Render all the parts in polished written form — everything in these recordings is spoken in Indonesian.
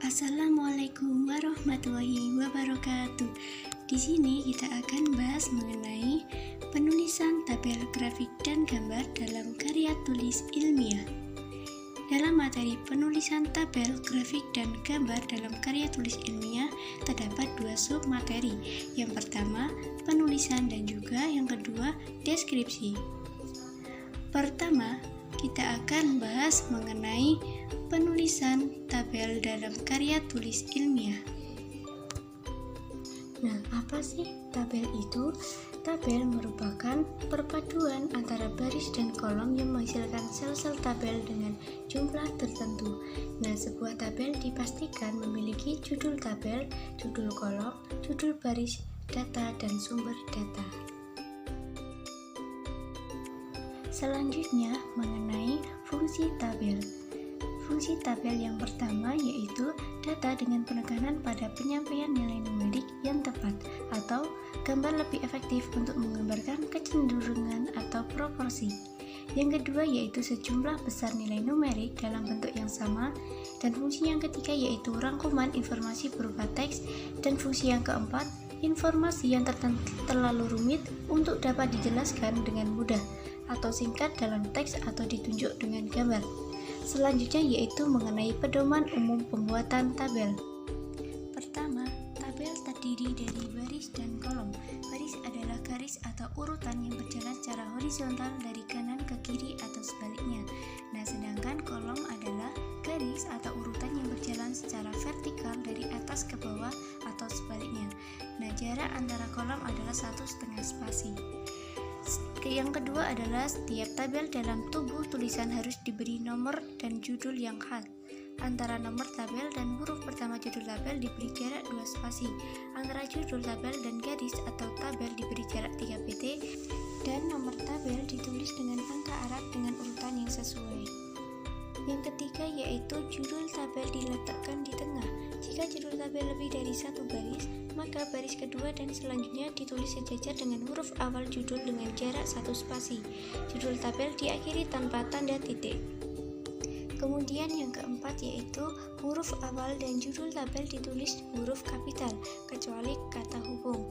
Assalamualaikum warahmatullahi wabarakatuh. Di sini kita akan bahas mengenai penulisan tabel grafik dan gambar dalam karya tulis ilmiah. Dalam materi penulisan tabel grafik dan gambar dalam karya tulis ilmiah terdapat dua sub materi. Yang pertama, penulisan, dan juga yang kedua, deskripsi. Pertama, kita akan bahas mengenai penulisan tabel dalam karya tulis ilmiah. Nah, apa sih tabel itu? Tabel merupakan perpaduan antara baris dan kolom yang menghasilkan sel-sel tabel dengan jumlah tertentu. Nah, sebuah tabel dipastikan memiliki judul tabel, judul kolom, judul baris, data, dan sumber data. Selanjutnya mengenai fungsi tabel. Fungsi tabel yang pertama yaitu data dengan penekanan pada penyampaian nilai numerik yang tepat atau gambar lebih efektif untuk menggambarkan kecenderungan atau proporsi. Yang kedua yaitu sejumlah besar nilai numerik dalam bentuk yang sama, dan fungsi yang ketiga yaitu rangkuman informasi berupa teks, dan fungsi yang keempat informasi yang terlalu rumit untuk dapat dijelaskan dengan mudah atau singkat dalam teks atau ditunjuk dengan gambar. Selanjutnya yaitu mengenai pedoman umum pembuatan tabel. Pertama, tabel terdiri dari baris dan kolom. Baris adalah garis atau urutan yang berjalan secara horizontal dari kanan ke kiri atau sebaliknya. Nah, sedangkan kolom adalah garis atau urutan yang berjalan secara vertikal dari atas ke bawah atau sebaliknya. Nah, jarak antara kolom adalah 1,5 spasi. Yang kedua adalah setiap tabel dalam tubuh tulisan harus diberi nomor dan judul yang khas. Antara nomor tabel dan huruf pertama judul tabel diberi jarak 2 spasi. Antara judul tabel dan garis atau tabel diberi jarak 3 pt, dan nomor tabel ditulis dengan angka Arab dengan urutan yang sesuai. Yang ketiga yaitu judul tabel diletakkan di tengah. Jika judul tabel lebih dari satu baris, maka baris kedua dan selanjutnya ditulis sejajar dengan huruf awal judul dengan jarak 1 spasi. Judul tabel diakhiri tanpa tanda titik. Kemudian yang keempat yaitu huruf awal dan judul tabel ditulis huruf kapital, kecuali kata hubung.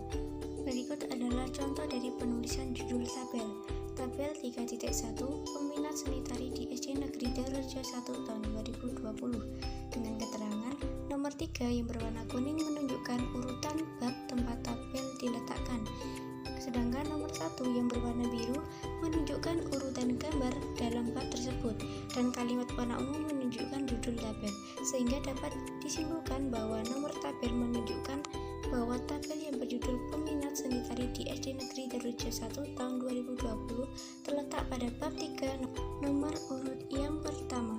Berikut adalah contoh dari penulisan judul tabel. Tabel 3.1 Peminat Seni Tari di SD Negeri Darurejo 1 tahun 2020 dengan keterangan nomor 3 yang berwarna kuning menunjukkan urutan bab tempat tabel diletakkan, sedangkan nomor 1 yang berwarna biru menunjukkan urutan gambar dalam bab tersebut, dan kalimat warna ungu menunjukkan judul tabel, sehingga dapat disimpulkan bahwa nomor tabel menunjukkan bahwa tabel yang berjudul Peminat Seni Tari di SD Negeri Darurejo 1 tahun 2020 terletak pada bab 3 nomor urut yang pertama.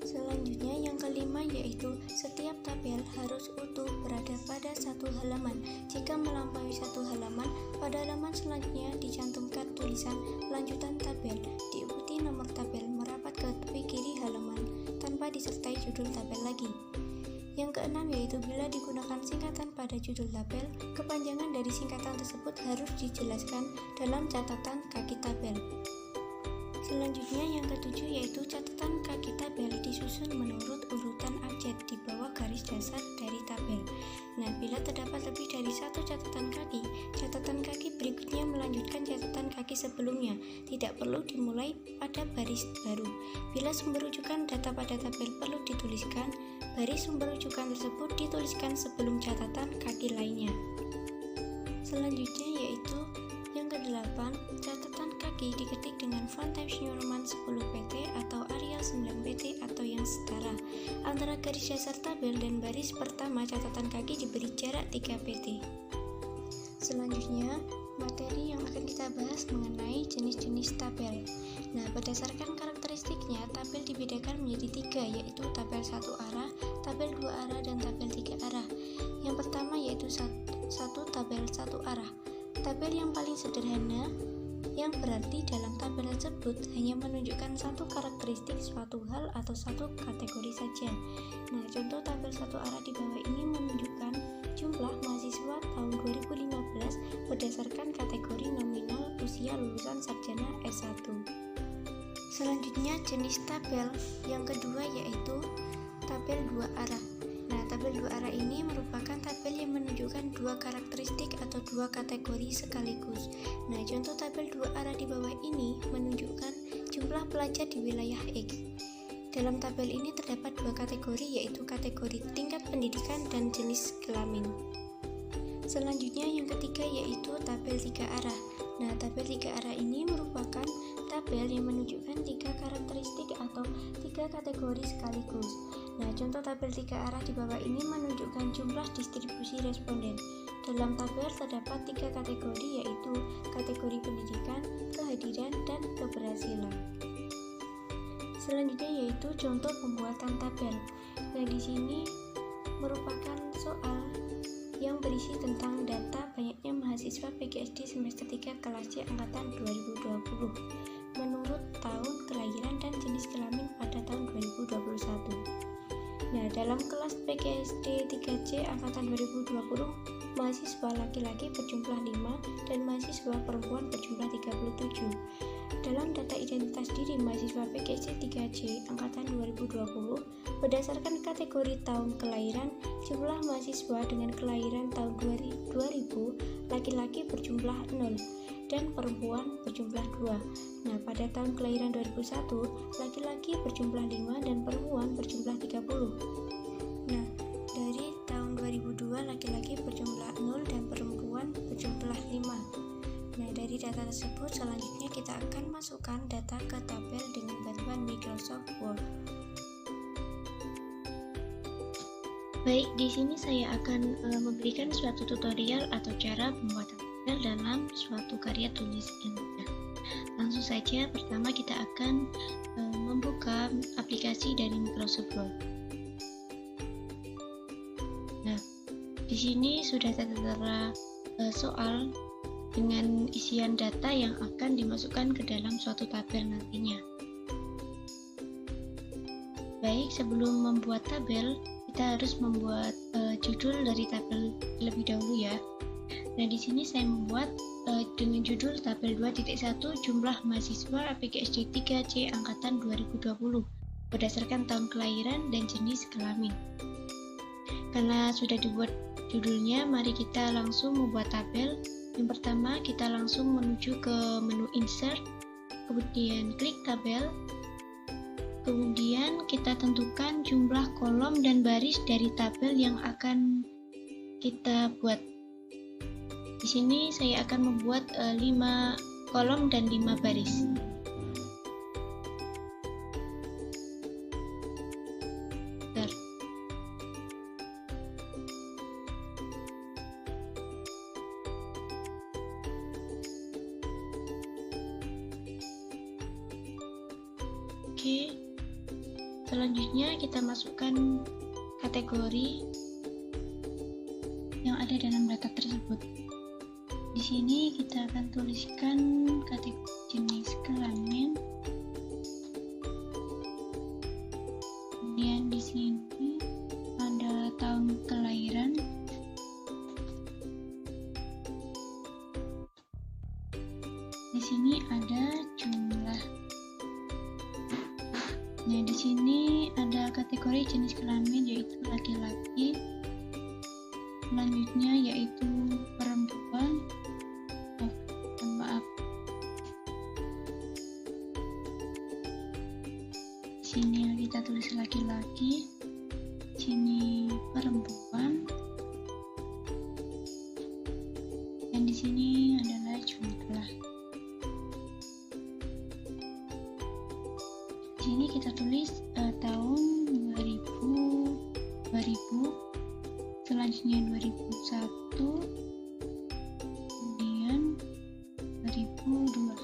Selanjutnya yang kelima yaitu setiap tabel harus utuh berada pada satu halaman. Jika melampaui satu halaman, pada halaman selanjutnya dicantumkan tulisan lanjutan tabel, diikuti nomor tabel merapat ke tepi kiri halaman tanpa disertai judul tabel lagi. Yang keenam yaitu bila digunakan singkatan pada judul tabel, kepanjangan dari singkatan tersebut harus dijelaskan dalam catatan kaki tabel. Selanjutnya yang ketujuh yaitu catatan kaki tabel disusun menurut urutan abjad di bawah garis dasar dari tabel. Nah, bila terdapat lebih dari satu catatan kaki berikutnya melanjutkan catatan kaki sebelumnya, tidak perlu dimulai pada baris baru. Bila sumber rujukan data pada tabel perlu dituliskan, baris sumber rujukan tersebut dituliskan sebelum catatan kaki lainnya. Selanjutnya yaitu yang ke-8, catatan kaki diketik dengan font Times New Roman 10 pt atau Arial 9 pt atau yang setara. Antara garis dasar tabel dan baris pertama catatan kaki diberi jarak 3 pt. Selanjutnya, materi yang akan kita bahas mengenai jenis-jenis tabel. Nah, berdasarkan karakteristiknya, tabel dibedakan menjadi 3, yaitu tabel 1 arah, tabel 2 arah, dan tabel 3 arah. Yang pertama yaitu satu tabel 1 arah. Tabel yang paling sederhana, yang berarti dalam tabel tersebut hanya menunjukkan satu karakteristik suatu hal atau satu kategori saja. Nah, contoh tabel 1 arah di bawah ini menunjukkan jumlah mahasiswa tahun 2015 berdasarkan kategori nominal usia lulusan sarjana S1. Selanjutnya jenis tabel yang kedua yaitu tabel 2 arah. menunjukkan dua karakteristik atau dua kategori sekaligus. Nah, contoh tabel dua arah di bawah ini menunjukkan jumlah pelajar di wilayah X. Dalam tabel ini terdapat dua kategori, yaitu kategori tingkat pendidikan dan jenis kelamin. Selanjutnya yang ketiga yaitu tabel tiga arah. Nah, tabel tiga arah ini merupakan tabel yang menunjukkan tiga karakteristik atau tiga kategori sekaligus. Nah, contoh tabel tiga arah di bawah ini menunjukkan jumlah distribusi responden. Dalam tabel terdapat tiga kategori, yaitu kategori pendidikan, kehadiran, dan keberhasilan. Selanjutnya yaitu contoh pembuatan tabel. Nah, di sini merupakan soal yang berisi tentang data banyaknya mahasiswa PGSD semester 3 kelas C angkatan 2020 menurut tahun kelahiran dan jenis kelamin pada tahun 2021. Nah, dalam kelas PGSD 3C angkatan 2020, mahasiswa laki-laki berjumlah 5 dan mahasiswa perempuan berjumlah 37. Dalam data identitas diri mahasiswa PGSD 3C angkatan 2020, berdasarkan kategori tahun kelahiran, jumlah mahasiswa dengan kelahiran tahun 2000 laki-laki berjumlah 0 dan perempuan berjumlah 2. Nah, pada tahun kelahiran 2001, laki-laki berjumlah 5 dan perempuan berjumlah 30. Nah, dari tahun 2002 laki-laki berjumlah 0 dan perempuan berjumlah 5. Nah, dari data tersebut selanjutnya kita akan masukkan data ke tabel dengan bantuan Microsoft Word. Baik, di sini saya akan memberikan suatu tutorial atau cara pembuatan tabel dalam suatu karya tulis yang mudah. Langsung saja, pertama kita akan membuka aplikasi dari Microsoft Word. Nah, di sini sudah tertera soal dengan isian data yang akan dimasukkan ke dalam suatu tabel nantinya. Baik, sebelum membuat tabel, kita harus membuat judul dari tabel terlebih dahulu ya. Nah, di sini saya membuat dengan judul tabel 2.1 jumlah mahasiswa PGSD 3C angkatan 2020 berdasarkan tahun kelahiran dan jenis kelamin. Karena sudah dibuat judulnya, mari kita langsung membuat tabel. Yang pertama, kita langsung menuju ke menu Insert, kemudian klik tabel. Kemudian kita tentukan jumlah kolom dan baris dari tabel yang akan kita buat. Di sini saya akan membuat 5 kolom dan 5 baris. Bentar. Oke. Selanjutnya kita masukkan kategori yang ada dalam data tersebut. Di sini kita akan tuliskan kategori jenis kelamin. Kemudian di sini ada tahun kelahiran. Di sini ada jumlah. Nah, di sini ada kategori jenis kelamin yaitu laki-laki. Selanjutnya yaitu perempuan. Maaf. Di sini kita tulis laki-laki. Di sini perempuan. Dan di sini adalah jumlah. Di sini kita tulis tahun 2000, selanjutnya 2001, kemudian 2002.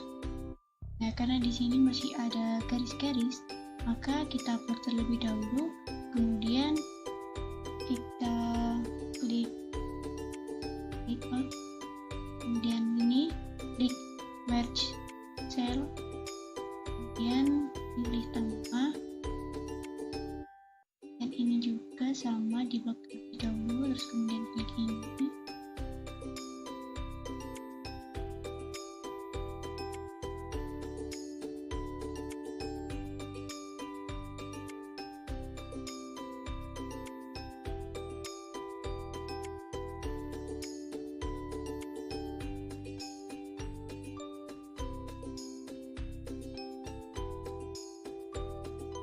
Nah, karena di sini masih ada garis-garis, maka kita upload terlebih dahulu, kemudian kita klik out, kemudian ini klik merge cell, kemudian pilih tengah, dan ini juga sama di blok terlebih dahulu, terus kemudian klik ini.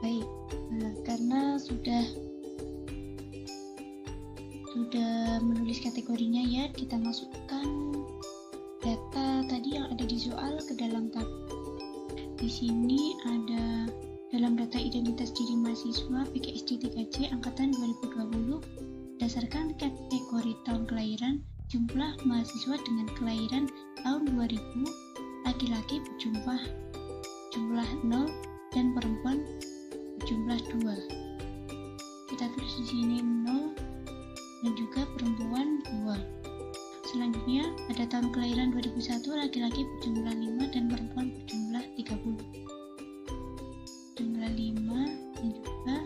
Baik, karena sudah menulis kategorinya ya, kita masukkan data tadi yang ada di soal ke dalam tab. Di sini ada dalam data identitas diri mahasiswa PGSD 3C angkatan 2020 berdasarkan kategori tahun kelahiran, jumlah mahasiswa dengan kelahiran tahun 2000 laki-laki berjumlah 0 dan perempuan berjumlah 2. Kita tulis di sini 0 dan juga perempuan 2. Selanjutnya pada tahun kelahiran 2001 laki-laki berjumlah 5 dan perempuan berjumlah 30. Jumlah 5 dan juga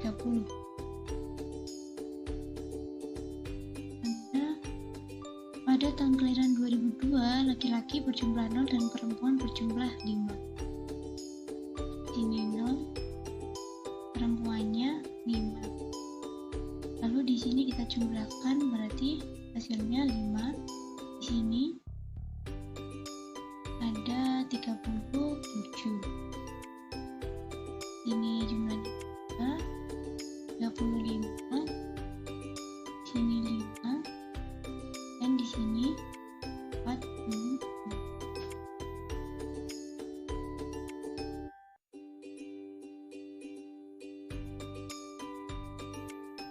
30. Pada tahun kelahiran 2002 laki-laki berjumlah 0 dan perempuan berjumlah 5. Ini 0, perempuannya 5. Lalu di sini kita jumlahkan, berarti hasilnya 5. Di sini ada 37. Ini jumlahnya 35. Di sini 5 dan di sini 40.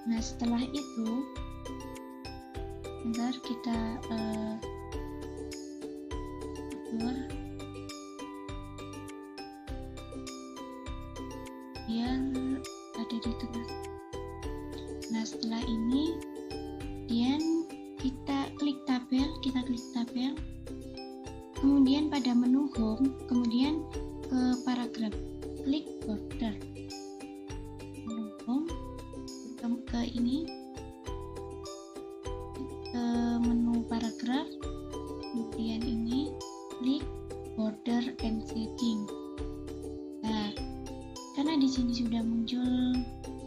Nah, setelah itu bentar kita atur biar ada di tengah. Nah, setelah ini kemudian kita klik tabel, kemudian pada menu home, kemudian ke paragraf, klik border, menu home, ke ini, ke menu paragraf, kemudian ini klik border and shading. Nah, karena di sini sudah muncul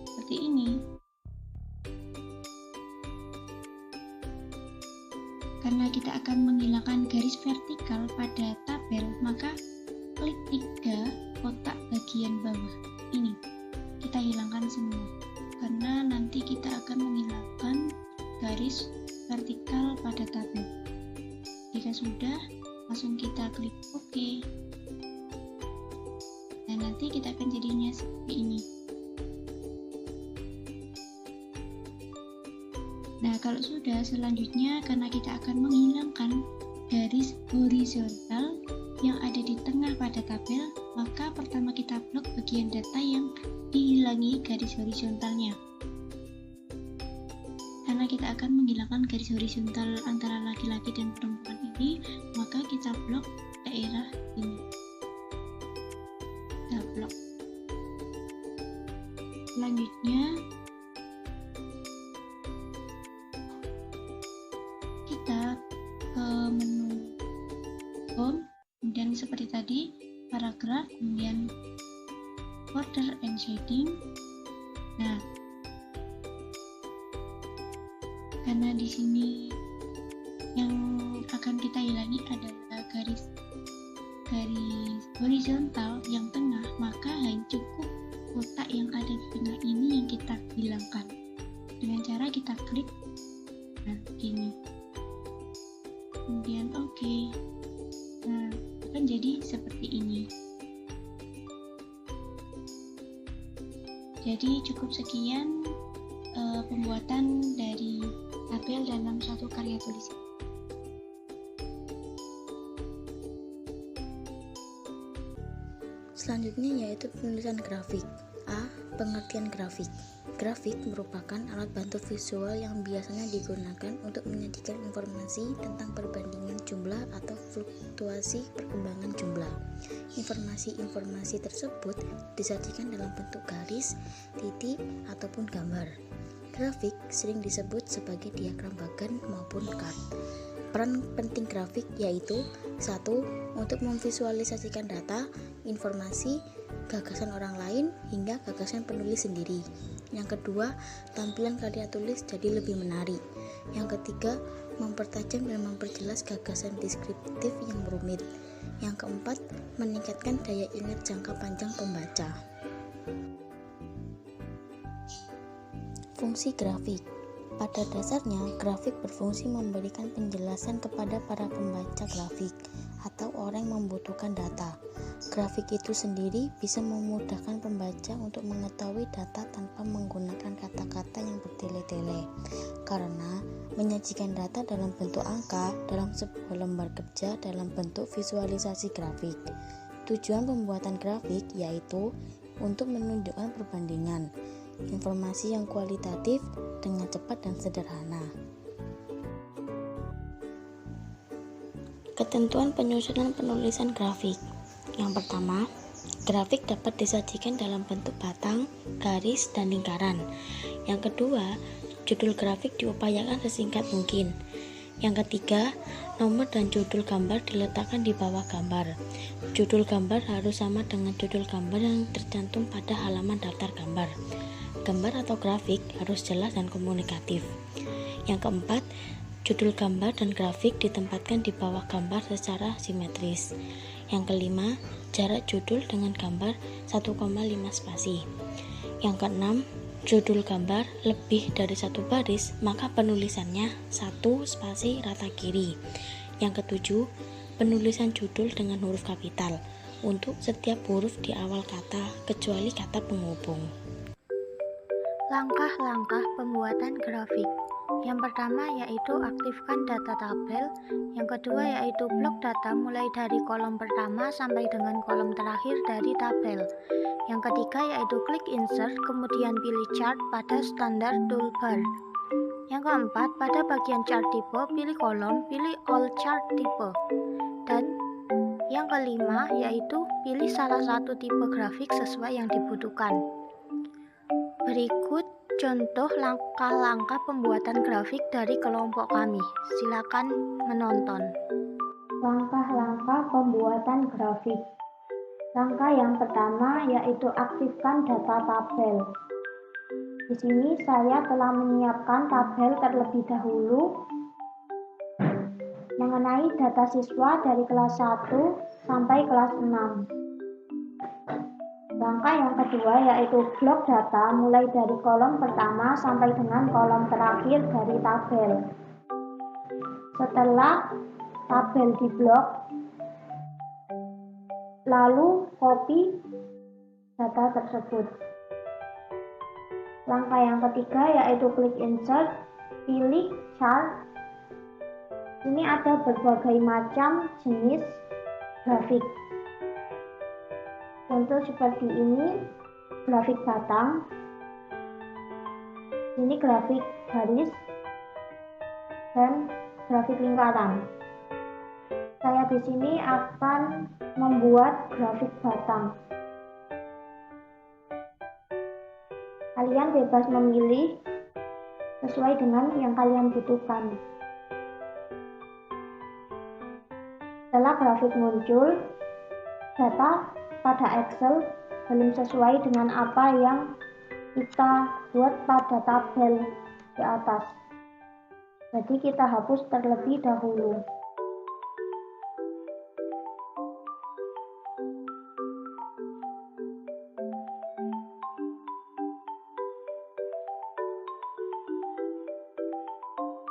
seperti ini, karena kita akan menghilangkan garis vertikal pada tabel, maka klik 3 kotak bagian bawah ini, kita hilangkan semua, karena nanti kita akan menghilangkan garis vertikal pada tabel. Jika sudah, langsung kita klik OK. Dan nanti kita akan jadinya seperti ini. Nah, kalau sudah, selanjutnya karena kita akan menghilangkan garis horizontal yang ada di tengah pada tabel, maka pertama kita blok bagian data yang dihilangi garis horizontalnya. Karena kita akan menghilangkan garis horizontal antara laki-laki dan perempuan ini, maka kita blok daerah ini. Kita blok. Selanjutnya kita ke menu home, kemudian seperti tadi paragraf, kemudian border and shading. Nah, karena di sini yang akan kita hilangi adalah garis horizontal yang tengah, maka hanya cukup kotak yang ada di tengah ini yang kita hilangkan dengan cara kita klik gini, kemudian OK. Nah, akan jadi seperti ini. Jadi cukup sekian pembuatan dari tabel dalam suatu karya tulis. Selanjutnya yaitu penulisan grafik. A. Pengertian grafik. Grafik merupakan alat bantu visual yang biasanya digunakan untuk menyajikan informasi tentang perbandingan jumlah atau fluktuasi perkembangan jumlah. Informasi-informasi tersebut disajikan dalam bentuk garis, titik, ataupun gambar. Grafik sering disebut sebagai diagram Bagan maupun chart. Peran penting grafik yaitu 1. Untuk memvisualisasikan data, informasi, gagasan orang lain, hingga gagasan penulis sendiri. Yang kedua, tampilan karya tulis jadi lebih menarik. Yang ketiga, mempertajam dan memperjelas gagasan deskriptif yang rumit. Yang keempat, meningkatkan daya ingat jangka panjang pembaca. Fungsi grafik. Pada dasarnya, grafik berfungsi memberikan penjelasan kepada para pembaca grafik atau orang yang membutuhkan data. Grafik itu sendiri bisa memudahkan pembaca untuk mengetahui data tanpa menggunakan kata-kata yang bertele-tele, karena menyajikan data dalam bentuk angka dalam sebuah lembar kerja dalam bentuk visualisasi grafik. Tujuan pembuatan grafik yaitu untuk menunjukkan perbandingan informasi yang kualitatif dengan cepat dan sederhana. Ketentuan penyusunan penulisan grafik. Yang pertama, grafik dapat disajikan dalam bentuk batang, garis, dan lingkaran. Yang kedua, judul grafik diupayakan sesingkat mungkin. Yang ketiga, nomor dan judul gambar diletakkan di bawah gambar. Judul gambar harus sama dengan judul gambar yang tercantum pada halaman daftar gambar. Gambar atau grafik harus jelas dan komunikatif. Yang keempat, judul gambar dan grafik ditempatkan di bawah gambar secara simetris. Yang kelima, jarak judul dengan gambar 1,5 spasi. Yang keenam, judul gambar lebih dari satu baris, maka penulisannya 1 spasi rata kiri. Yang ketujuh, penulisan judul dengan huruf kapital untuk setiap huruf di awal kata, kecuali kata penghubung. Langkah-langkah pembuatan grafik. Yang pertama yaitu aktifkan data tabel. Yang kedua yaitu blok data mulai dari kolom pertama sampai dengan kolom terakhir dari tabel. Yang ketiga yaitu klik insert, kemudian pilih chart pada standar toolbar. Yang keempat, pada bagian chart type, pilih kolom, pilih all chart type. Dan yang kelima yaitu pilih salah satu tipe grafik sesuai yang dibutuhkan. Berikut contoh langkah-langkah pembuatan grafik dari kelompok kami. Silakan menonton. Langkah-langkah pembuatan grafik. Langkah yang pertama yaitu aktifkan data tabel. Di sini saya telah menyiapkan tabel terlebih dahulu mengenai data siswa dari kelas 1 sampai kelas 6. Langkah yang kedua yaitu blok data mulai dari kolom pertama sampai dengan kolom terakhir dari tabel. Setelah tabel diblok, lalu copy data tersebut. Langkah yang ketiga yaitu klik insert, pilih chart. Ini ada berbagai macam jenis grafik. Contoh seperti ini, grafik batang, ini grafik garis, dan grafik lingkaran. Saya di sini akan membuat grafik batang. Kalian bebas memilih sesuai dengan yang kalian butuhkan. Setelah grafik muncul, data pada Excel belum sesuai dengan apa yang kita buat pada tabel di atas. Jadi kita hapus terlebih dahulu.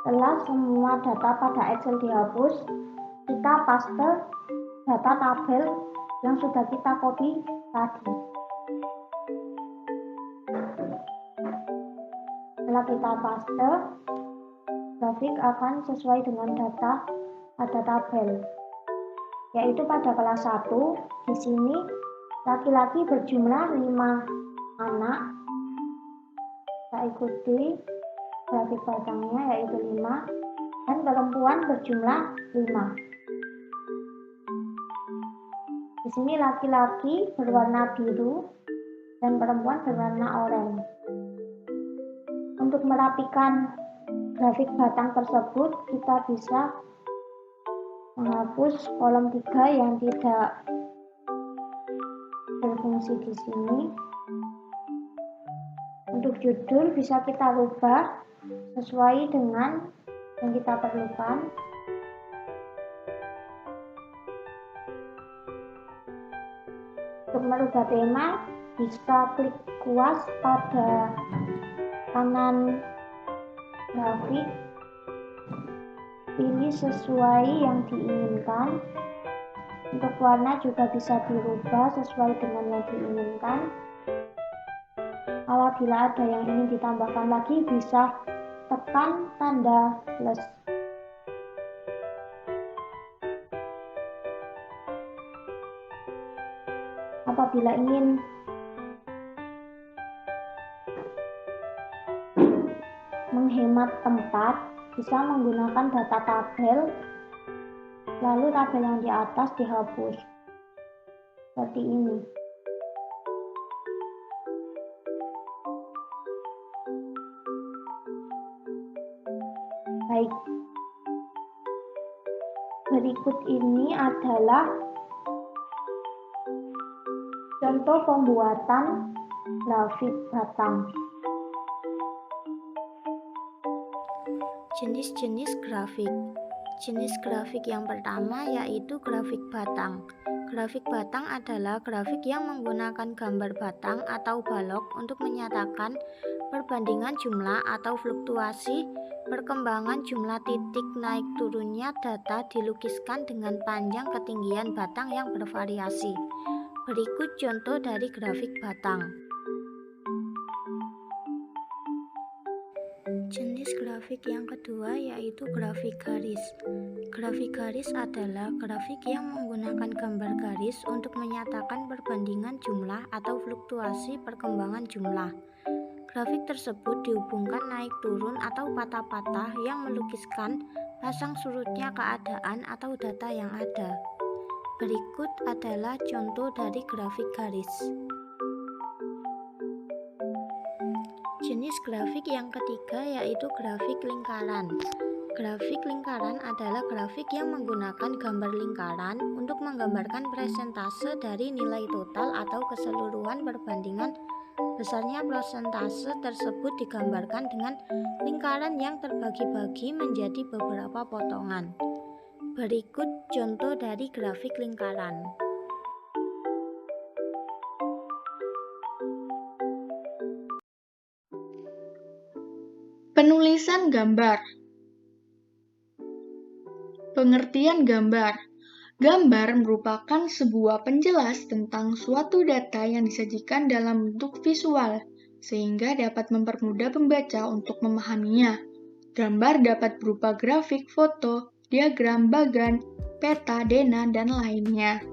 Setelah semua data pada Excel dihapus, kita paste data tabel yang sudah kita copy tadi. Setelah kita paste, grafik akan sesuai dengan data pada tabel. Yaitu pada kelas 1, di sini laki-laki berjumlah 5 anak. Kita ikuti grafik batangnya yaitu 5, dan perempuan berjumlah 5. Di sini laki-laki berwarna biru dan perempuan berwarna oranye. Untuk merapikan grafik batang tersebut, kita bisa menghapus kolom 3 yang tidak berfungsi di sini. Untuk judul bisa kita rubah sesuai dengan yang kita perlukan. Untuk merubah tema, bisa klik kuas pada kanan grafik, pilih sesuai yang diinginkan. Untuk warna juga bisa dirubah sesuai dengan yang diinginkan. Apabila ada yang ingin ditambahkan lagi, bisa tekan tanda plus. Apabila ingin menghemat tempat, bisa menggunakan data tabel, lalu tabel yang di atas dihapus. Seperti ini. Baik. Berikut ini adalah contoh pembuatan grafik batang. Jenis-jenis grafik. Jenis grafik yang pertama yaitu grafik batang. Grafik batang adalah grafik yang menggunakan gambar batang atau balok untuk menyatakan perbandingan jumlah atau fluktuasi perkembangan jumlah titik naik turunnya data dilukiskan dengan panjang ketinggian batang yang bervariasi. Berikut contoh dari grafik batang. Jenis grafik yang kedua yaitu grafik garis. Grafik garis adalah grafik yang menggunakan gambar garis untuk menyatakan perbandingan jumlah atau fluktuasi perkembangan jumlah. Grafik tersebut dihubungkan naik turun atau patah-patah yang melukiskan pasang surutnya keadaan atau data yang ada. Berikut adalah contoh dari grafik garis. Jenis grafik yang ketiga yaitu grafik lingkaran. Grafik lingkaran adalah grafik yang menggunakan gambar lingkaran untuk menggambarkan presentase dari nilai total atau keseluruhan perbandingan. Besarnya persentase tersebut digambarkan dengan lingkaran yang terbagi-bagi menjadi beberapa potongan. Berikut contoh dari grafik lingkaran. Penulisan gambar. Pengertian gambar. Gambar merupakan sebuah penjelas tentang suatu data yang disajikan dalam bentuk visual, sehingga dapat mempermudah pembaca untuk memahaminya. Gambar dapat berupa grafik, foto, diagram, bagan, peta, dena, dan lainnya.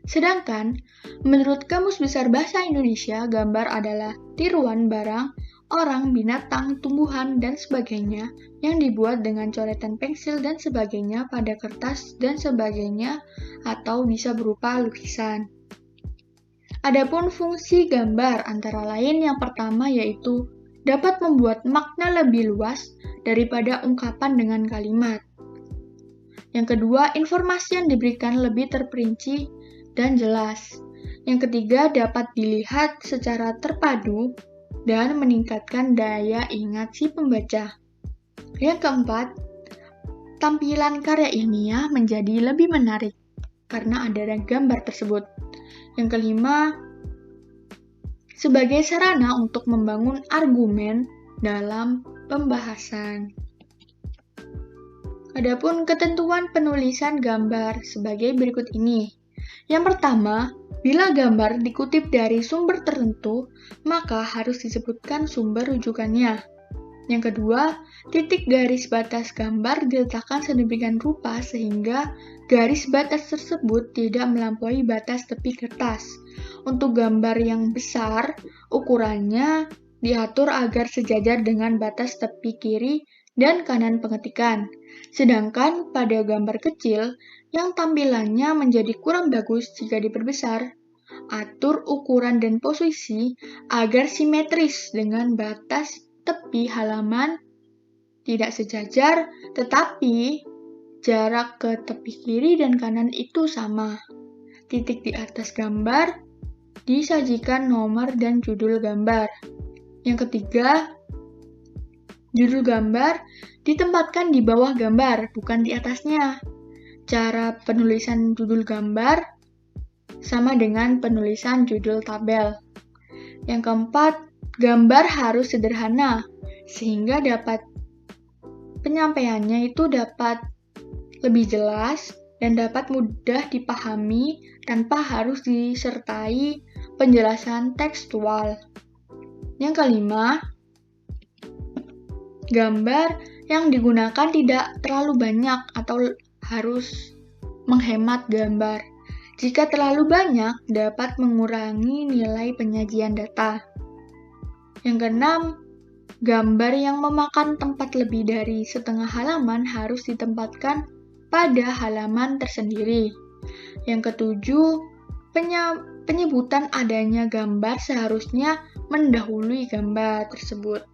Sedangkan, menurut Kamus Besar Bahasa Indonesia, gambar adalah tiruan barang, orang, binatang, tumbuhan, dan sebagainya yang dibuat dengan coretan pensil dan sebagainya pada kertas dan sebagainya atau bisa berupa lukisan. Adapun fungsi gambar antara lain yang pertama yaitu dapat membuat makna lebih luas daripada ungkapan dengan kalimat. Yang kedua, informasi yang diberikan lebih terperinci dan jelas. Yang ketiga, dapat dilihat secara terpadu dan meningkatkan daya ingat si pembaca. Yang keempat, tampilan karya ilmiah menjadi lebih menarik karena ada gambar tersebut. Yang kelima, sebagai sarana untuk membangun argumen dalam pembahasan. Adapun ketentuan penulisan gambar sebagai berikut ini. Yang pertama, bila gambar dikutip dari sumber tertentu, maka harus disebutkan sumber rujukannya. Yang kedua, titik garis batas gambar diletakkan sedemikian rupa sehingga garis batas tersebut tidak melampaui batas tepi kertas. Untuk gambar yang besar, ukurannya diatur agar sejajar dengan batas tepi kiri dan kanan pengetikan. Sedangkan pada gambar kecil, yang tampilannya menjadi kurang bagus jika diperbesar, atur ukuran dan posisi agar simetris dengan batas tepi halaman tidak sejajar, tetapi jarak ke tepi kiri dan kanan itu sama. Titik di atas gambar disajikan nomor dan judul gambar. Yang ketiga, judul gambar ditempatkan di bawah gambar, bukan di atasnya. Cara penulisan judul gambar sama dengan penulisan judul tabel. Yang keempat, gambar harus sederhana, sehingga penyampaiannya itu dapat lebih jelas dan dapat mudah dipahami tanpa harus disertai penjelasan tekstual. Yang kelima, gambar yang digunakan tidak terlalu banyak atau harus menghemat gambar. Jika terlalu banyak, dapat mengurangi nilai penyajian data. Yang keenam, gambar yang memakan tempat lebih dari setengah halaman harus ditempatkan pada halaman tersendiri. Yang ketujuh, penyebutan adanya gambar seharusnya mendahului gambar tersebut.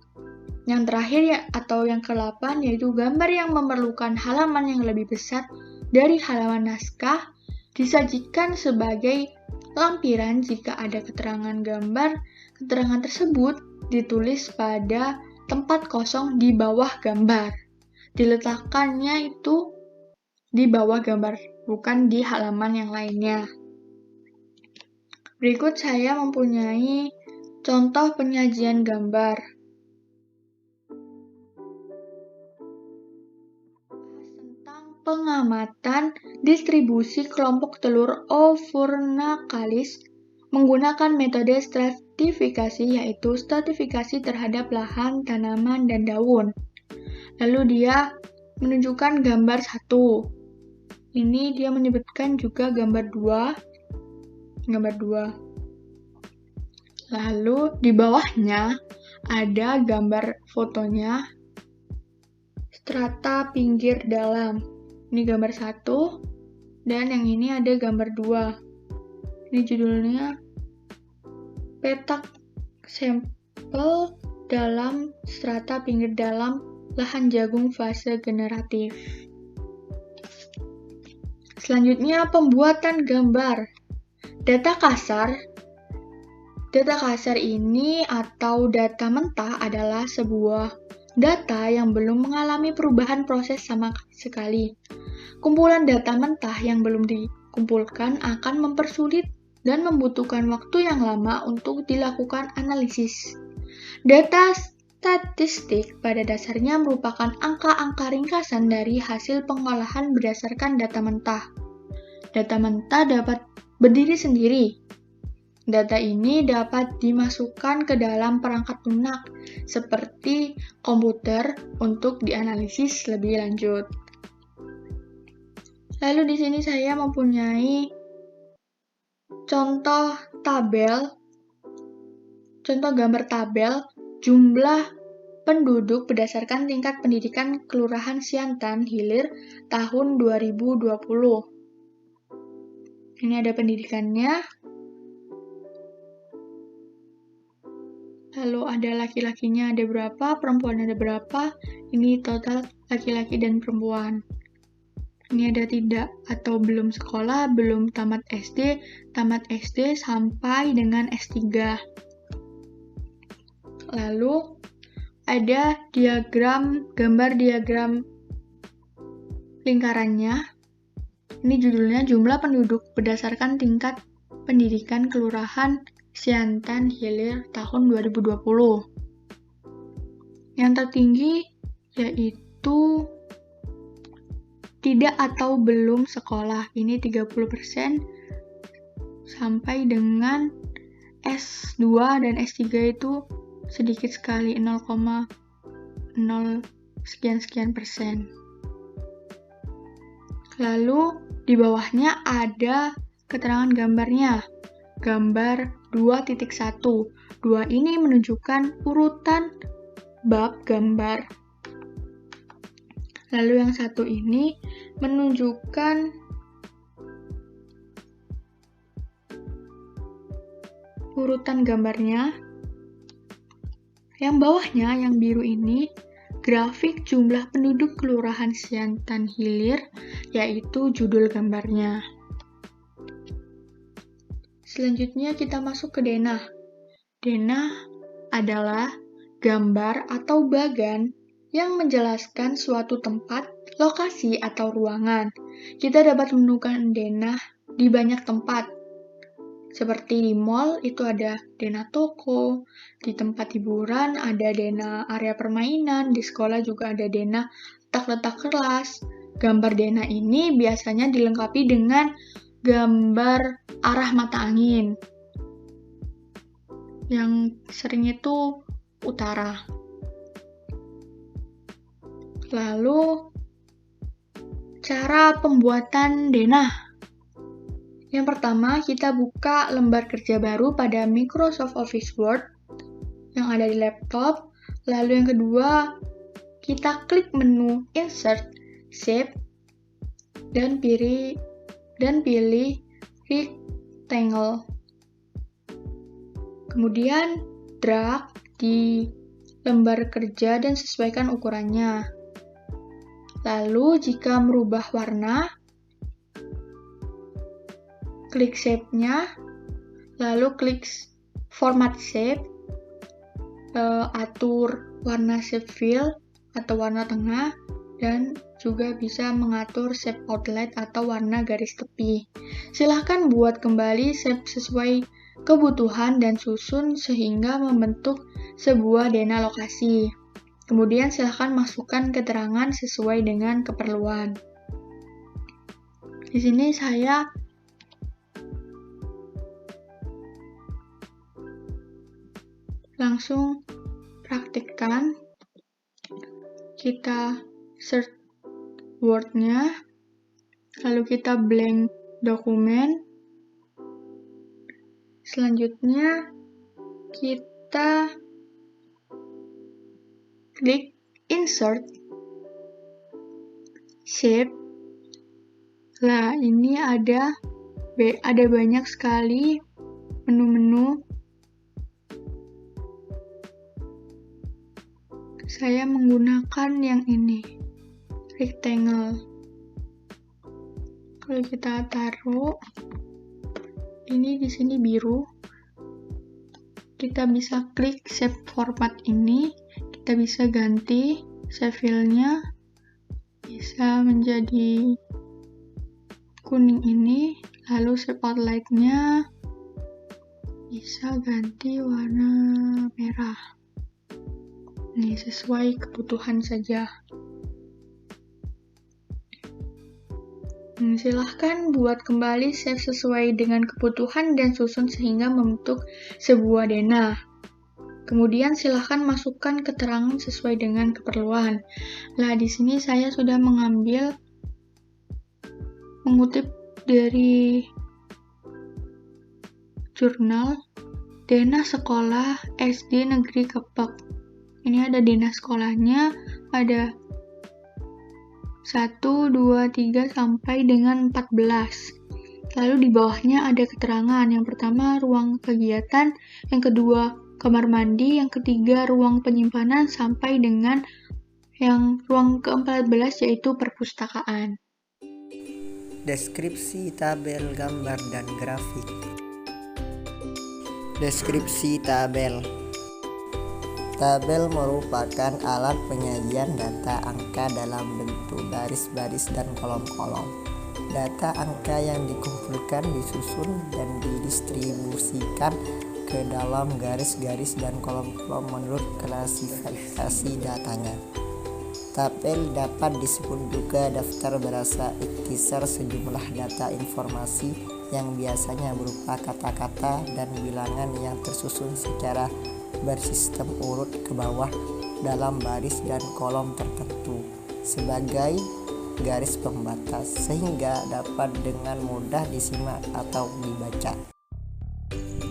Yang terakhir atau yang ke-8 yaitu gambar yang memerlukan halaman yang lebih besar dari halaman naskah disajikan sebagai lampiran jika ada keterangan gambar. Keterangan tersebut ditulis pada tempat kosong di bawah gambar. Diletakkannya itu di bawah gambar, bukan di halaman yang lainnya. Berikut saya mempunyai contoh penyajian gambar. Pengamatan distribusi kelompok telur Ophornacalis menggunakan metode stratifikasi, yaitu stratifikasi terhadap lahan, tanaman, dan daun. Lalu dia menunjukkan gambar 1. Ini dia menyebutkan juga gambar 2. Lalu di bawahnya ada gambar fotonya strata pinggir dalam. Ini gambar 1, dan yang ini ada gambar 2. Ini judulnya petak sampel dalam strata pinggir dalam lahan jagung fase generatif. Selanjutnya, pembuatan gambar. Data kasar ini atau data mentah adalah sebuah data yang belum mengalami perubahan proses sama sekali. Kumpulan data mentah yang belum dikumpulkan akan mempersulit dan membutuhkan waktu yang lama untuk dilakukan analisis. Data statistik pada dasarnya merupakan angka-angka ringkasan dari hasil pengolahan berdasarkan data mentah. Data mentah dapat berdiri sendiri. Data ini dapat dimasukkan ke dalam perangkat lunak seperti komputer untuk dianalisis lebih lanjut. Lalu di sini saya mempunyai contoh gambar tabel jumlah penduduk berdasarkan tingkat pendidikan Kelurahan Siantan Hilir tahun 2020. Ini ada pendidikannya. Lalu ada laki-lakinya ada berapa, perempuan ada berapa. Ini total laki-laki dan perempuan. Ini ada tidak atau belum sekolah, belum tamat SD sampai dengan S3. Lalu ada gambar diagram lingkarannya. Ini judulnya jumlah penduduk berdasarkan tingkat pendidikan Kelurahan Siantan Hilir tahun 2020. Yang tertinggi yaitu tidak atau belum sekolah. Ini 30% sampai dengan S2 dan S3 itu sedikit sekali 0,0 sekian persen. Lalu di bawahnya ada keterangan gambarnya. Gambar 2.1. 2 ini menunjukkan urutan bab gambar. Lalu yang 1 ini menunjukkan urutan gambarnya. Yang bawahnya, yang biru ini, grafik jumlah penduduk Kelurahan Siantan Hilir, yaitu judul gambarnya. Selanjutnya kita masuk ke denah. Denah adalah gambar atau bagan yang menjelaskan suatu tempat, lokasi, atau ruangan. Kita dapat menemukan denah di banyak tempat. Seperti di mall itu ada denah toko, di tempat hiburan ada denah area permainan, di sekolah juga ada denah letak-letak kelas. Gambar denah ini biasanya dilengkapi dengan gambar arah mata angin. Yang sering itu utara. Lalu, cara pembuatan denah. Yang pertama, kita buka lembar kerja baru pada Microsoft Office Word yang ada di laptop. Lalu yang kedua, kita klik menu Insert, Shape, dan pilih Rectangle. Kemudian, drag di lembar kerja dan sesuaikan ukurannya. Lalu, jika merubah warna, klik shape-nya, lalu klik format shape, atur warna shape fill atau warna tengah, dan juga bisa mengatur shape outline atau warna garis tepi. Silahkan buat kembali shape sesuai kebutuhan dan susun sehingga membentuk sebuah denah lokasi. Kemudian silahkan masukkan keterangan sesuai dengan keperluan. Di sini saya langsung praktikkan. Kita search Word-nya, lalu kita blank dokumen. Selanjutnya kita klik Insert, Shape. Nah, ini ada banyak sekali menu-menu. Saya menggunakan yang ini, rectangle. Kalau kita taruh, ini di sini biru. Kita bisa klik shape format ini. Kita bisa ganti shape fill-nya, bisa menjadi kuning ini. Lalu shape outline-nya bisa ganti warna merah. Ini sesuai kebutuhan saja. Silahkan buat kembali shape sesuai dengan kebutuhan dan susun sehingga membentuk sebuah denah. Kemudian silahkan masukkan keterangan sesuai dengan keperluan. Nah, di sini saya sudah mengutip dari jurnal Denah Sekolah SD Negeri Kepek. Ini ada denah sekolahnya, ada 1, 2, 3, sampai dengan 14. Lalu di bawahnya ada keterangan. Yang pertama, ruang kegiatan. Yang kedua, kamar mandi. Yang ketiga, ruang penyimpanan. Sampai dengan yang ruang ke-14, yaitu perpustakaan. Deskripsi tabel gambar dan grafik. Deskripsi tabel. Tabel merupakan alat penyajian data angka dalam bentuk baris-baris dan kolom-kolom. Data angka yang dikumpulkan, disusun, dan didistribusikan ke dalam garis-garis dan kolom-kolom menurut klasifikasi datanya. Tabel dapat disebut juga daftar berasa ikhtisar sejumlah data informasi yang biasanya berupa kata-kata dan bilangan yang tersusun secara bersistem urut ke bawah dalam baris dan kolom tertentu sebagai garis pembatas sehingga dapat dengan mudah disimak atau dibaca.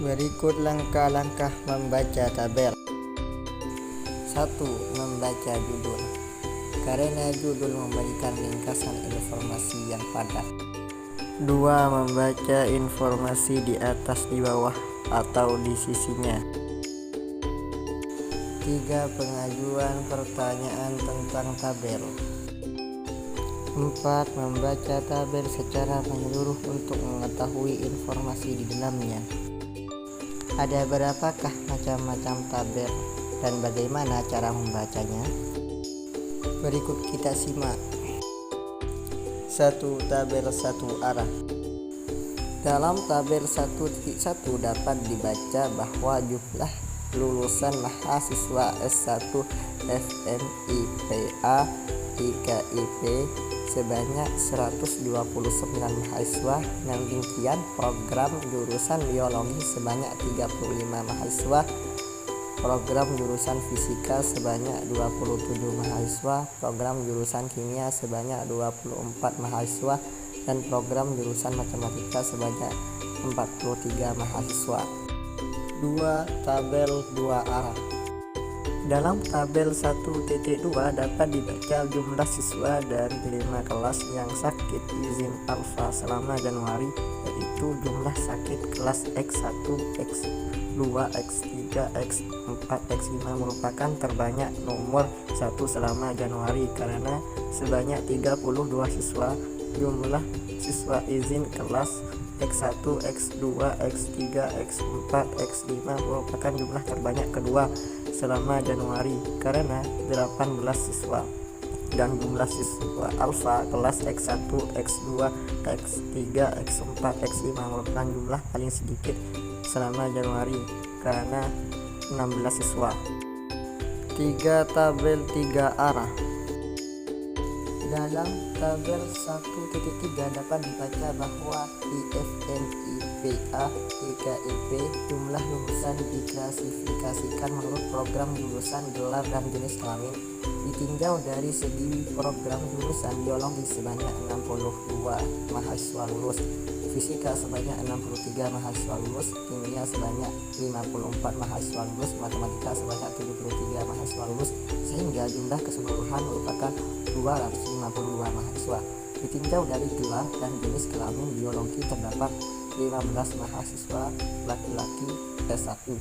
Berikut langkah-langkah membaca tabel. 1. Membaca judul. Karena judul memberikan ringkasan informasi yang padat. 2. Membaca informasi di atas, di bawah, atau di sisinya. 3. Pengajuan pertanyaan tentang tabel. 4. Membaca tabel secara menyeluruh untuk mengetahui informasi di dalamnya. Ada berapakah macam-macam tabel dan bagaimana cara membacanya? Berikut kita simak. 1. Tabel satu arah. Dalam tabel 1.1 dapat dibaca bahwa jumlah lulusan mahasiswa S1 FMIPA IKIP sebanyak 129 mahasiswa. Dengan demikian, program jurusan biologi sebanyak 35 mahasiswa, program jurusan fisika sebanyak 27 mahasiswa, program jurusan kimia sebanyak 24 mahasiswa, dan program jurusan matematika sebanyak 43 mahasiswa. 2. Tabel 2 arah. Dalam tabel 1.2 dapat dibaca jumlah siswa dari 5 kelas yang sakit izin alfa selama Januari, yaitu jumlah sakit kelas X1, X2, X3, X4, X5 merupakan terbanyak nomor 1 selama Januari karena sebanyak 32 siswa. Jumlah siswa izin kelas X1, X2, X3, X4, X5 merupakan jumlah terbanyak kedua selama Januari karena 18 siswa, dan jumlah siswa alfa kelas X1, X2, X3, X4, X5 merupakan jumlah paling sedikit selama Januari karena 16 siswa. 3. Tabel 3 arah. Dalam tabel 1.3 dapat dibaca bahwa di FMIPA IKIP jumlah lulusan diklasifikasikan menurut program jurusan, gelar, dan jenis kelamin. Ditinjau dari segi program jurusan biologi sebanyak 62 mahasiswa lulus, fisika sebanyak 63 mahasiswa lulus, kimia sebanyak 54 mahasiswa lulus, matematika sebanyak 73 mahasiswa lulus, sehingga jumlah keseluruhan merupakan 252 mahasiswa. Ditinjau dari gelar dan jenis kelamin biologi terdapat 15 mahasiswa laki-laki S1,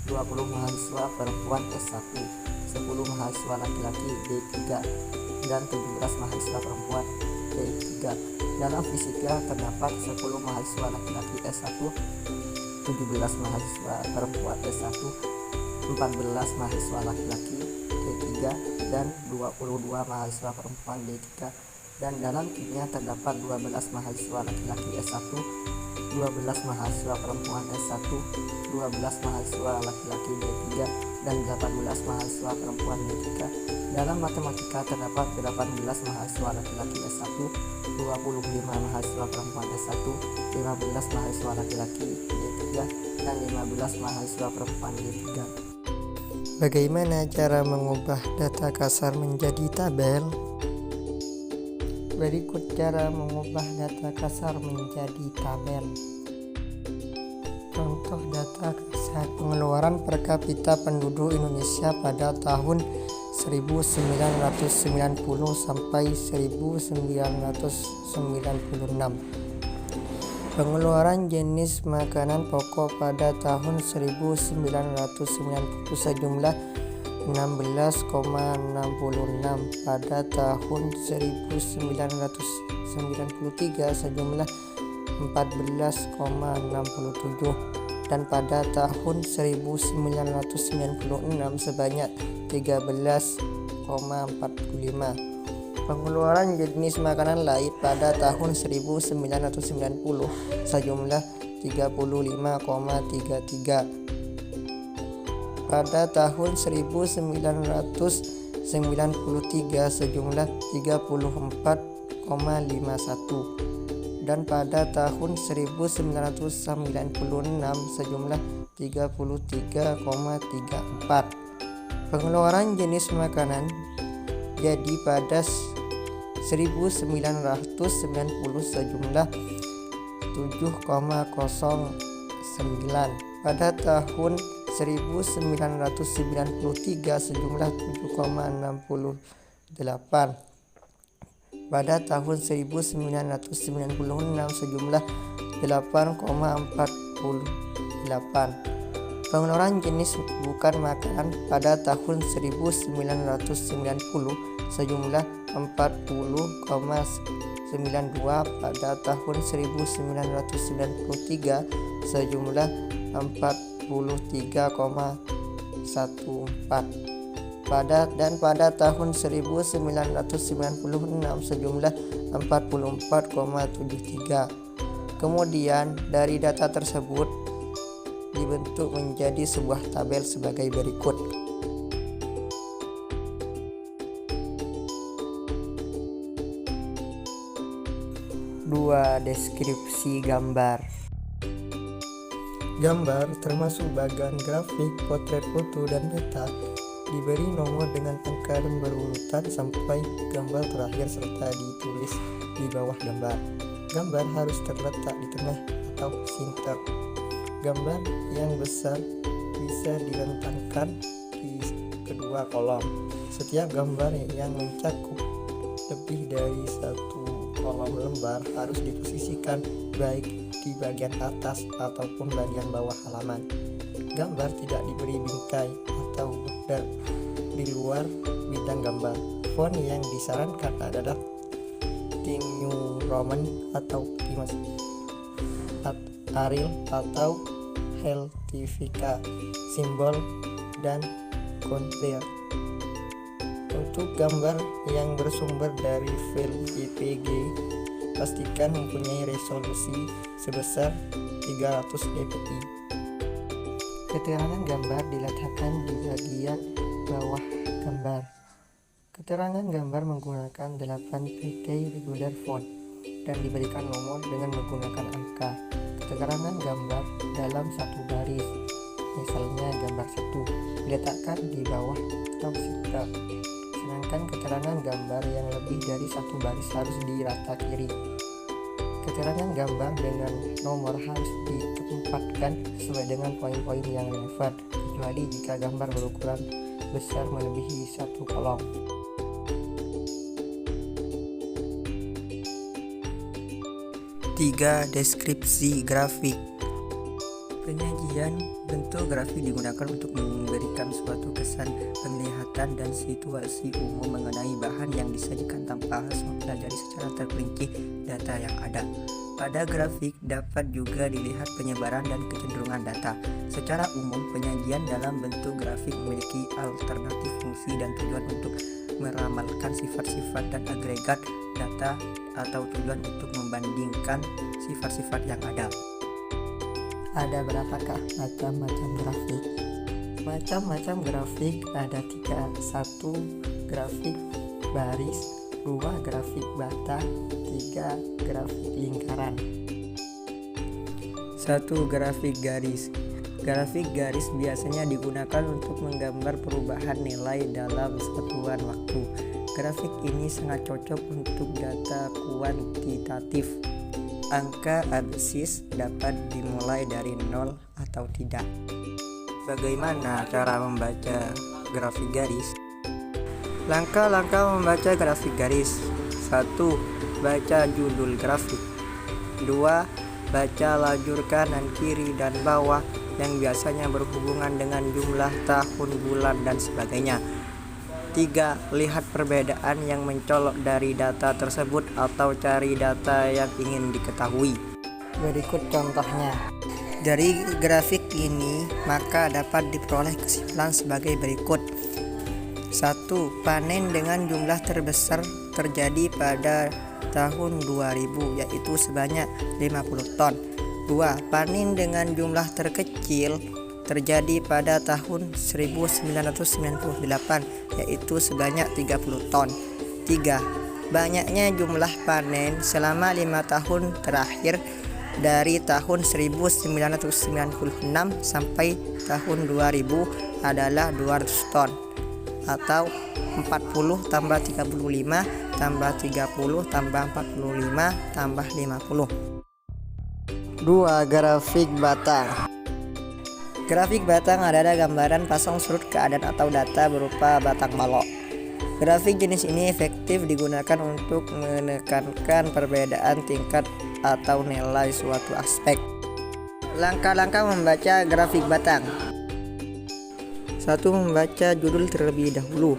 20 mahasiswa perempuan S1, 10 mahasiswa laki-laki D3, dan 17 mahasiswa perempuan D3. Dalam fisika terdapat 10 mahasiswa laki-laki S1, 17 mahasiswa perempuan S1, 14 mahasiswa laki-laki D3, dan 22 mahasiswa perempuan D3. Dan dalam kimia terdapat 12 mahasiswa laki-laki S1, 12 mahasiswa perempuan S1, 12 mahasiswa laki-laki D3, dan 18 mahasiswa perempuan D3. Dalam matematika terdapat 18 mahasiswa laki-laki S1, 25 mahasiswa perempuan S1, 15 mahasiswa laki-laki D3, dan 15 mahasiswa perempuan D3. Bagaimana cara mengubah data kasar menjadi tabel? Berikut cara mengubah data kasar menjadi tabel. Contoh data kasar pengeluaran per kapita penduduk Indonesia pada tahun 1990 sampai 1996. Pengeluaran jenis makanan pokok pada tahun 1990 sejumlah 16,66, pada tahun 1993 sejumlah 14,67, dan pada tahun 1996 sebanyak 13,45. Pengeluaran jenis makanan lain pada tahun 1990 sejumlah 35,33. Pada tahun 1993 sejumlah 34,51, dan pada tahun 1996 sejumlah 33,34. Pengeluaran jenis makanan jadi pada 1990 sejumlah 7,09, pada tahun 1993 sejumlah 7,68, pada tahun 1996 sejumlah 8,48. Pengeluaran jenis bukan makanan pada tahun 1990 sejumlah 40,92, pada tahun 1993 sejumlah 43,14, dan pada tahun 1996 sejumlah 44,73. Kemudian dari data tersebut dibentuk menjadi sebuah tabel sebagai berikut. Dua, deskripsi gambar. Gambar termasuk bagan grafik, potret foto, dan data diberi nomor dengan angka dan berurutan sampai gambar terakhir serta ditulis di bawah gambar. Gambar harus terletak di tengah atau center. Gambar yang besar bisa direntangkan di kedua kolom. Setiap gambar yang mencakup lebih dari satu kolom lembar harus diposisikan baik di bagian atas ataupun bagian bawah halaman. Gambar tidak diberi bingkai atau border di luar bidang gambar. Font yang disarankan adalah Times New Roman atau Times Arial atau Helvetica, simbol dan Counter. Untuk gambar yang bersumber dari file JPG, pastikan mempunyai resolusi sebesar 300 dpi. Keterangan gambar diletakkan di bagian bawah gambar. Keterangan gambar menggunakan 8 pt regular font dan diberikan nomor dengan menggunakan angka. Keterangan gambar dalam satu baris, misalnya gambar 1, diletakkan di bawah atau center. Sedangkan keterangan gambar yang lebih dari satu baris harus di rata kiri. Keterangan gambar dengan nomor harus ditempatkan sesuai dengan poin-poin yang relevan, kecuali jika gambar berukuran besar melebihi satu kolom. Tiga, deskripsi grafik. Penyajian bentuk grafik digunakan untuk memberikan suatu kesan penglihatan dan situasi umum mengenai bahan yang disajikan tanpa harus mempelajari secara terperinci data yang ada. Pada grafik dapat juga dilihat penyebaran dan kecenderungan data. Secara umum, penyajian dalam bentuk grafik memiliki alternatif fungsi dan tujuan untuk meramalkan sifat-sifat dan agregat data atau tujuan untuk membandingkan sifat-sifat yang ada. Ada berapakah macam-macam grafik? Macam-macam grafik ada 3. 1. Grafik baris, 2. Grafik bata, 3. Grafik lingkaran. 1. Grafik garis. Grafik garis biasanya digunakan untuk menggambar perubahan nilai dalam satuan waktu. Grafik ini sangat cocok untuk data kuantitatif. Angka absis dapat dimulai dari 0 atau tidak. Bagaimana cara membaca grafik garis? Langkah-langkah membaca grafik garis. 1. Baca judul grafik. 2. Baca lajur kanan, kiri, dan bawah yang biasanya berhubungan dengan jumlah tahun, bulan, dan sebagainya. 3. Lihat perbedaan yang mencolok dari data tersebut atau cari data yang ingin diketahui. Berikut contohnya. Dari grafik ini, maka dapat diperoleh kesimpulan sebagai berikut. 1. Panen dengan jumlah terbesar terjadi pada tahun 2000, yaitu sebanyak 50 ton. 2. Panen dengan jumlah terkecil terjadi pada tahun 1998, yaitu sebanyak 30 ton. 3. Banyaknya jumlah panen selama 5 tahun terakhir dari tahun 1996 sampai tahun 2000 adalah 200 ton, atau 40 tambah 35 tambah 30 tambah 45 tambah 50. 2. Grafik batang. Grafik batang adalah gambaran pasang surut keadaan atau data berupa batang balok. Grafik jenis ini efektif digunakan untuk menekankan perbedaan tingkat atau nilai suatu aspek. Langkah-langkah membaca grafik batang. 1. Membaca judul terlebih dahulu.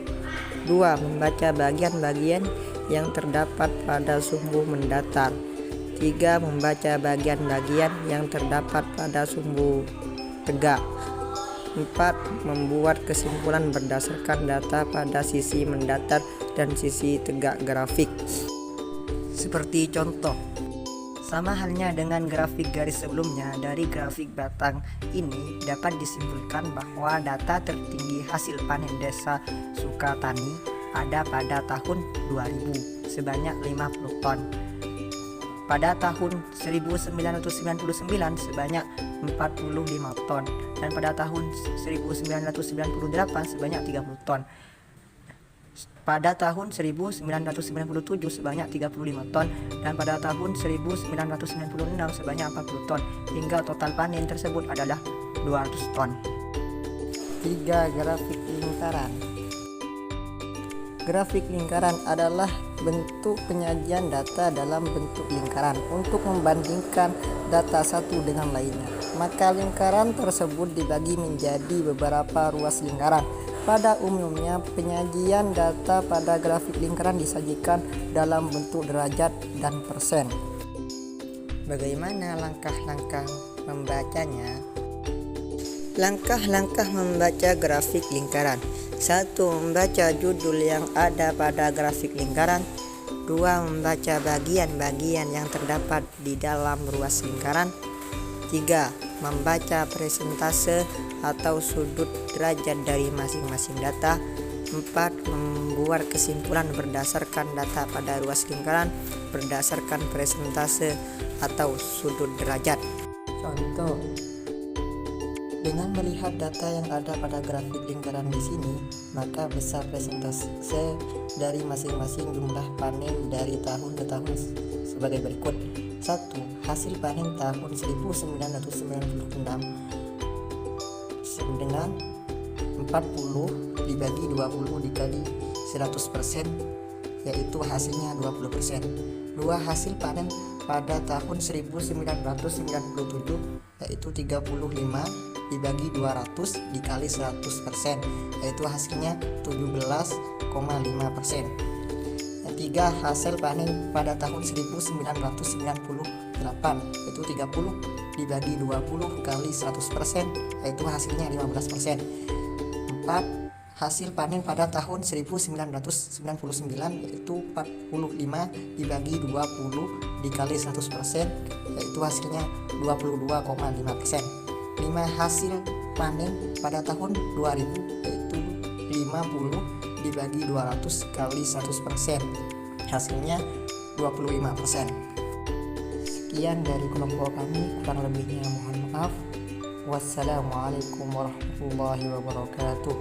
2. Membaca bagian-bagian yang terdapat pada sumbu mendatar. 3. Membaca bagian-bagian yang terdapat pada sumbu tegak. 4. Membuat kesimpulan berdasarkan data pada sisi mendatar dan sisi tegak grafik. Seperti contoh. Sama halnya dengan grafik garis sebelumnya, dari grafik batang ini dapat disimpulkan bahwa data tertinggi hasil panen desa Sukatani ada pada tahun 2000 sebanyak 50 ton. Pada tahun 1999 sebanyak 45 ton dan pada tahun 1998 sebanyak 30 ton. Pada tahun 1997 sebanyak 35 ton dan pada tahun 1996 sebanyak 40 ton hingga total panen tersebut adalah 200 ton. 3. Grafik lingkaran. Grafik lingkaran adalah bentuk penyajian data dalam bentuk lingkaran untuk membandingkan data satu dengan lainnya. Maka lingkaran tersebut dibagi menjadi beberapa ruas lingkaran. Pada umumnya, penyajian data pada grafik lingkaran disajikan dalam bentuk derajat dan persen. Bagaimana langkah-langkah membacanya? Langkah-langkah membaca grafik lingkaran. 1. Membaca judul yang ada pada grafik lingkaran. 2. Membaca bagian-bagian yang terdapat di dalam ruas lingkaran. 3. Membaca presentase atau sudut derajat dari masing-masing data. 4. Membuat kesimpulan berdasarkan data pada ruas lingkaran berdasarkan presentase atau sudut derajat. Contoh, dengan melihat data yang ada pada grafik lingkaran di sini, maka besar presentase dari masing-masing jumlah panen dari tahun ke tahun sebagai berikut. 1. Hasil panen tahun 1996 dengan 40 dibagi 20 dikali 100%, yaitu hasilnya 20%. 2. Hasil panen pada tahun 1997 yaitu 35 dibagi 200 dikali 100%, yaitu hasilnya 17,5%. Yang 3. Hasil panen pada tahun 1998 yaitu 30 dibagi 20 kali 100%, yaitu hasilnya 15%. 4. Hasil panen pada tahun 1999 yaitu 45 dibagi 20 dikali 100%, yaitu hasilnya 22,5%. 5. Hasil panen pada tahun 2000 yaitu 50 dibagi 200 kali 100%, hasilnya 25%. Sekian dari kelompok kami, kurang lebihnya mohon maaf. Wassalamualaikum warahmatullahi wabarakatuh.